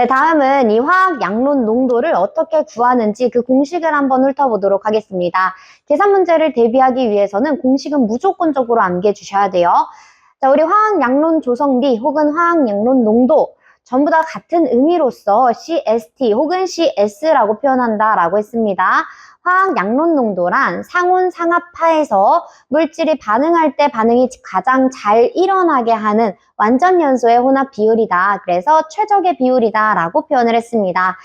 네, 다음은 이 화학 양론 농도를 어떻게 구하는지 그 공식을 한번 훑어보도록 하겠습니다. 계산 문제를 대비하기 위해서는 공식은 무조건적으로 암기해 주셔야 돼요. 자, 우리 화학 양론 조성비 혹은 화학 양론 농도 전부 다 같은 의미로서 CST 혹은 CS라고 표현한다라고 했습니다. 화학 양론 농도란 상온 상합하에서 물질이 반응할 때 반응이 가장 잘 일어나게 하는 완전 연소의 혼합 비율이다. 그래서 최적의 비율이다 라고 표현을 했습니다.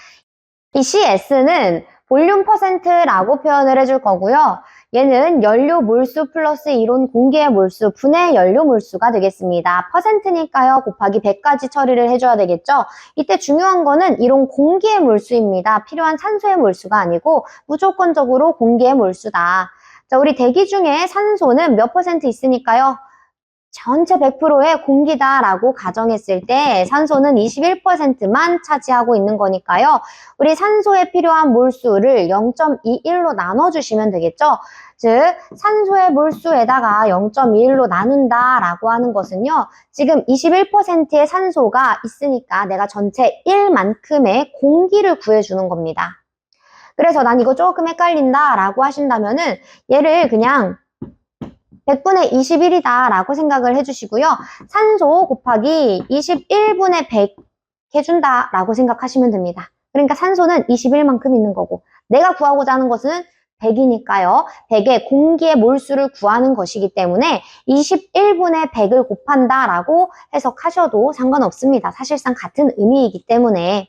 이 CS는 볼륨 퍼센트라고 표현을 해줄 거고요. 얘는 연료 몰수 플러스 이론 공기의 몰수 분의 연료 몰수가 되겠습니다. 퍼센트니까요. 곱하기 100까지 처리를 해줘야 되겠죠. 이때 중요한 거는 이론 공기의 몰수입니다. 필요한 산소의 몰수가 아니고 무조건적으로 공기의 몰수다. 자, 우리 대기 중에 산소는 몇 퍼센트 있으니까요. 전체 100%의 공기다라고 가정했을 때 산소는 21%만 차지하고 있는 거니까요. 우리 산소에 필요한 몰수를 0.21로 나눠주시면 되겠죠. 즉 산소의 몰수에다가 0.21로 나눈다라고 하는 것은요. 지금 21%의 산소가 있으니까 내가 전체 1만큼의 공기를 구해주는 겁니다. 그래서 난 이거 조금 헷갈린다 라고 하신다면은 얘를 그냥 100분의 21이다 라고 생각을 해주시고요. 산소 곱하기 21분의 100 해준다 라고 생각하시면 됩니다. 그러니까 산소는 21만큼 있는 거고 내가 구하고자 하는 것은 100이니까요. 100의 공기의 몰수를 구하는 것이기 때문에 21분의 100을 곱한다 라고 해석하셔도 상관없습니다. 사실상 같은 의미이기 때문에.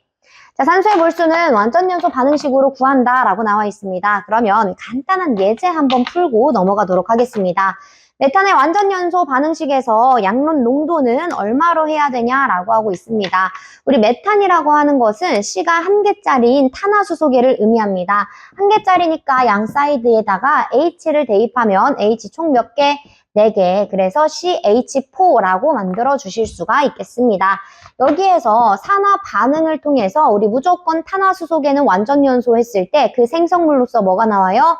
자, 산소의 몰수는 완전연소 반응식으로 구한다 라고 나와 있습니다. 그러면 간단한 예제 한번 풀고 넘어가도록 하겠습니다. 메탄의 완전연소 반응식에서 양론 농도는 얼마로 해야 되냐라고 하고 있습니다. 우리 메탄이라고 하는 것은 C가 1개짜리인 탄화수소계를 의미합니다. 1개짜리니까 양 사이드에다가 H를 대입하면 H 총 몇 개? 4개. 그래서 CH4라고 만들어 주실 수가 있겠습니다. 여기에서 산화 반응을 통해서 우리 무조건 탄화수소계는 완전연소 했을 때 그 생성물로서 뭐가 나와요?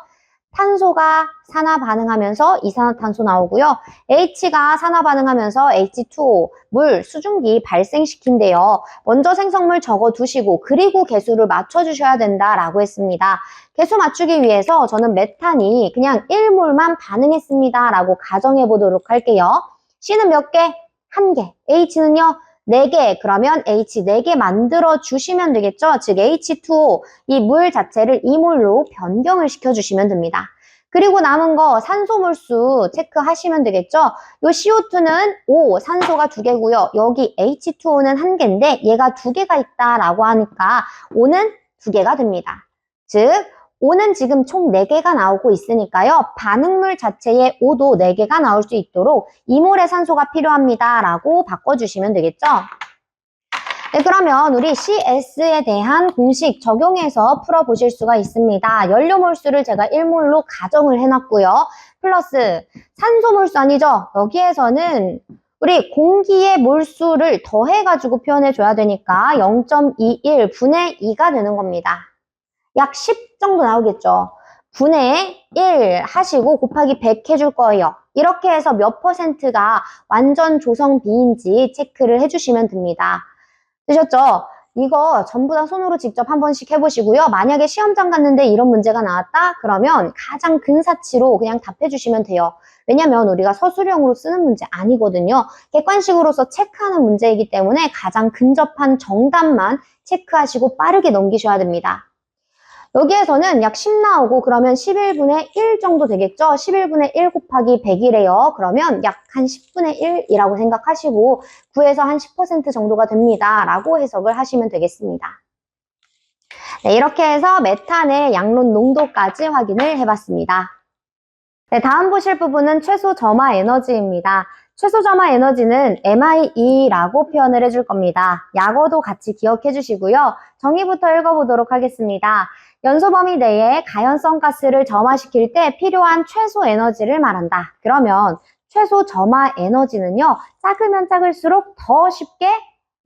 탄소가 산화 반응하면서 이산화탄소 나오고요. H가 산화 반응하면서 H2O, 물, 수증기 발생시킨대요. 먼저 생성물 적어두시고 그리고 개수를 맞춰주셔야 된다라고 했습니다. 개수 맞추기 위해서 저는 메탄이 그냥 1몰만 반응했습니다 라고 가정해 보도록 할게요. C는 몇 개? 1개. H는요? 4개. 그러면 H 4개 만들어 주시면 되겠죠? 즉 H2O, 이 물 자체를 2몰로 변경을 시켜주시면 됩니다. 그리고 남은 거 산소 몰수 체크하시면 되겠죠? 요 CO2는 5, 산소가 2개고요. 여기 H2O는 1개인데 얘가 2개가 있다라고 하니까 5는 2개가 됩니다. 즉 5는 지금 총 4개가 나오고 있으니까요. 반응물 자체에 5도 4개가 나올 수 있도록 2몰의 산소가 필요합니다. 라고 바꿔주시면 되겠죠. 네, 그러면 우리 CS에 대한 공식 적용해서 풀어보실 수가 있습니다. 연료 몰수를 제가 1몰로 가정을 해놨고요. 플러스 산소 몰수 아니죠? 여기에서는 우리 공기의 몰수를 더해가지고 표현해줘야 되니까 0.21분의 2가 되는 겁니다. 약 10 정도 나오겠죠. 분의 1 하시고 곱하기 100 해줄 거예요. 이렇게 해서 몇 퍼센트가 완전 조성비인지 체크를 해주시면 됩니다. 되셨죠? 이거 전부 다 손으로 직접 한 번씩 해보시고요. 만약에 시험장 갔는데 이런 문제가 나왔다? 그러면 가장 근사치로 그냥 답해주시면 돼요. 왜냐면 우리가 서술형으로 쓰는 문제 아니거든요. 객관식으로서 체크하는 문제이기 때문에 가장 근접한 정답만 체크하시고 빠르게 넘기셔야 됩니다. 여기에서는 약 10 나오고 그러면 11분의 1 정도 되겠죠? 11분의 1 곱하기 100이래요. 그러면 약 한 10분의 1이라고 생각하시고 9에서 한 10% 정도가 됩니다. 라고 해석을 하시면 되겠습니다. 네, 이렇게 해서 메탄의 양론 농도까지 확인을 해봤습니다. 네, 다음 보실 부분은 최소 점화 에너지입니다. 최소 점화 에너지는 MIE라고 표현을 해줄 겁니다. 약어도 같이 기억해 주시고요. 정의부터 읽어보도록 하겠습니다. 연소 범위 내에 가연성 가스를 점화시킬 때 필요한 최소 에너지를 말한다. 그러면 최소 점화 에너지는요. 작으면 작을수록 더 쉽게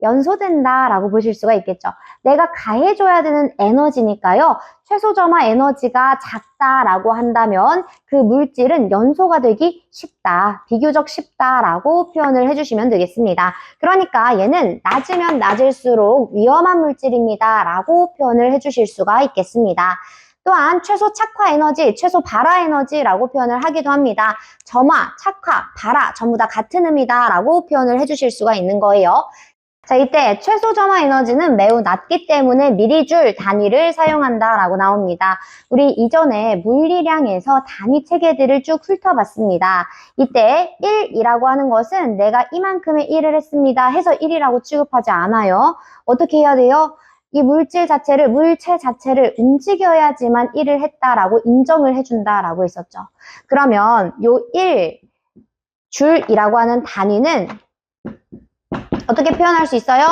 연소된다라고 보실 수가 있겠죠. 내가 가해줘야 되는 에너지니까요. 최소 점화 에너지가 작다라고 한다면 그 물질은 연소가 되기 쉽다, 비교적 쉽다라고 표현을 해주시면 되겠습니다. 그러니까 얘는 낮으면 낮을수록 위험한 물질입니다라고 표현을 해주실 수가 있겠습니다. 또한 최소 착화 에너지, 최소 발화 에너지라고 표현을 하기도 합니다. 점화, 착화, 발화 전부 다 같은 의미다 라고 표현을 해주실 수가 있는 거예요. 자, 이때 최소 점화 에너지는 매우 낮기 때문에 미리줄 단위를 사용한다 라고 나옵니다. 우리 이전에 물리량에서 단위 체계들을 쭉 훑어봤습니다. 이때 1이라고 하는 것은 내가 이만큼의 일을 했습니다 해서 1이라고 취급하지 않아요. 어떻게 해야 돼요? 이 물질 자체를, 물체 자체를 움직여야지만 일을 했다라고 인정을 해준다라고 했었죠. 그러면 요 1, 줄이라고 하는 단위는 어떻게 표현할 수 있어요?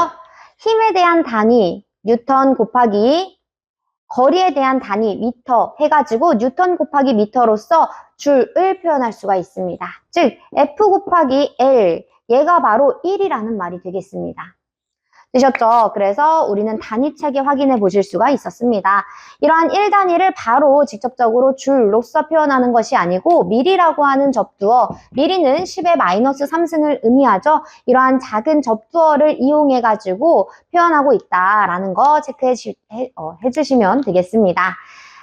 힘에 대한 단위, 뉴턴 곱하기 거리에 대한 단위, 미터 해가지고 뉴턴 곱하기 미터로서 줄을 표현할 수가 있습니다. 즉, F 곱하기 L, 얘가 바로 1이라는 말이 되겠습니다. 되셨죠? 그래서 우리는 단위체계 확인해 보실 수가 있었습니다. 이러한 1단위를 바로 직접적으로 줄로서 표현하는 것이 아니고 미리라고 하는 접두어, 미리는 10의 마이너스 3승을 의미하죠. 이러한 작은 접두어를 이용해 가지고 표현하고 있다라는 거 체크해 주시면 되겠습니다.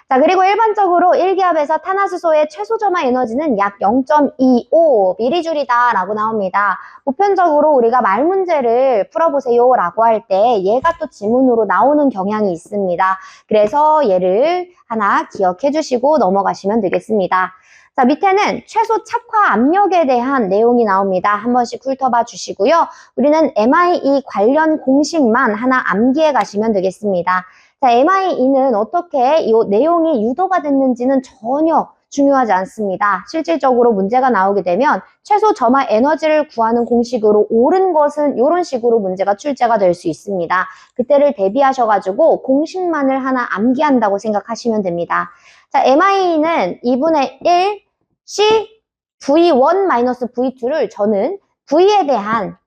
자, 그리고 일반적으로 1기압에서 탄화수소의 최소 점화 에너지는 약 0.25mJ이다 라고 나옵니다. 보편적으로 우리가 말 문제를 풀어보세요 라고 할 때 얘가 또 지문으로 나오는 경향이 있습니다. 그래서 얘를 하나 기억해 주시고 넘어가시면 되겠습니다. 자, 밑에는 최소 착화 압력에 대한 내용이 나옵니다. 한 번씩 훑어봐 주시고요. 우리는 MIE 관련 공식만 하나 암기해 가시면 되겠습니다. 자, MIE는 어떻게 이 내용이 유도가 됐는지는 전혀 중요하지 않습니다. 실질적으로 문제가 나오게 되면 최소 점화 에너지를 구하는 공식으로 옳은 것은 이런 식으로 문제가 출제가 될 수 있습니다. 그때를 대비하셔가지고 공식만을 하나 암기한다고 생각하시면 됩니다. 자, MIE는 2분의 1 C V1-V2를 저는 V에 대한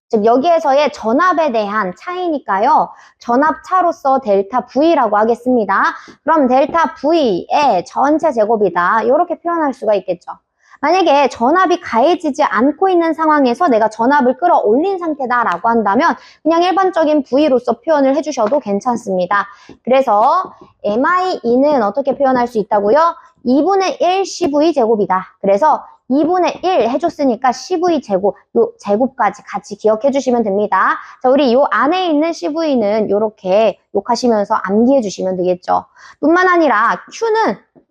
즉 여기에서의 전압에 대한 차이니까요. 전압차로서 델타 V라고 하겠습니다. 그럼 델타 V의 전체 제곱이다. 이렇게 표현할 수가 있겠죠. 만약에 전압이 가해지지 않고 있는 상황에서 내가 전압을 끌어올린 상태다라고 한다면 그냥 일반적인 V로서 표현을 해주셔도 괜찮습니다. 그래서 MIE는 어떻게 표현할 수 있다고요? 2분의 1 CV 제곱이다. 그래서 2분의 1 해줬으니까 CV 제곱, 요 제곱까지 같이 기억해 주시면 됩니다. 자, 우리 요 안에 있는 CV는 요렇게 욕하시면서 암기해 주시면 되겠죠. 뿐만 아니라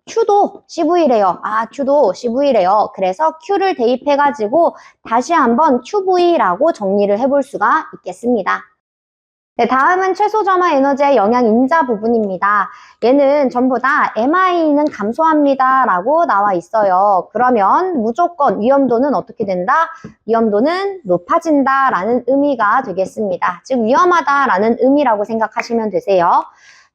Q도 CV래요. 아, Q도 CV래요. 그래서 Q를 대입해가지고 다시 한번 QV라고 정리를 해볼 수가 있겠습니다. 네, 다음은 최소 점화 에너지의 영향 인자 부분입니다. 얘는 전부 다 MI는 감소합니다 라고 나와 있어요. 그러면 무조건 위험도는 어떻게 된다? 위험도는 높아진다 라는 의미가 되겠습니다. 즉 위험하다 라는 의미라고 생각하시면 되세요.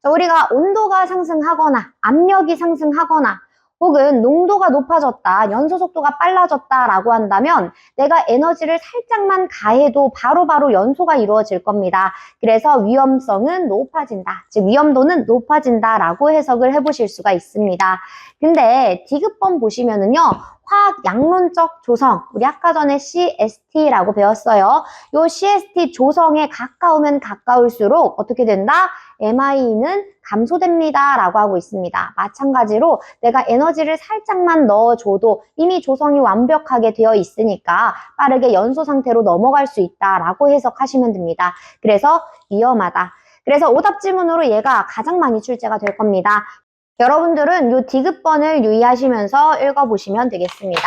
자, 우리가 온도가 상승하거나 압력이 상승하거나 혹은 농도가 높아졌다, 연소 속도가 빨라졌다라고 한다면 내가 에너지를 살짝만 가해도 바로바로 연소가 이루어질 겁니다. 그래서 위험성은 높아진다, 즉 위험도는 높아진다라고 해석을 해보실 수가 있습니다. 근데 디귿번 보시면은요. 화학 양론적 조성, 우리 아까 전에 CST라고 배웠어요. 요 CST 조성에 가까우면 가까울수록 어떻게 된다? MI는 감소됩니다 라고 하고 있습니다. 마찬가지로 내가 에너지를 살짝만 넣어줘도 이미 조성이 완벽하게 되어 있으니까 빠르게 연소 상태로 넘어갈 수 있다라고 해석하시면 됩니다. 그래서 위험하다. 그래서 오답 지문으로 얘가 가장 많이 출제가 될 겁니다. 여러분들은 이 디귿번을 유의하시면서 읽어보시면 되겠습니다.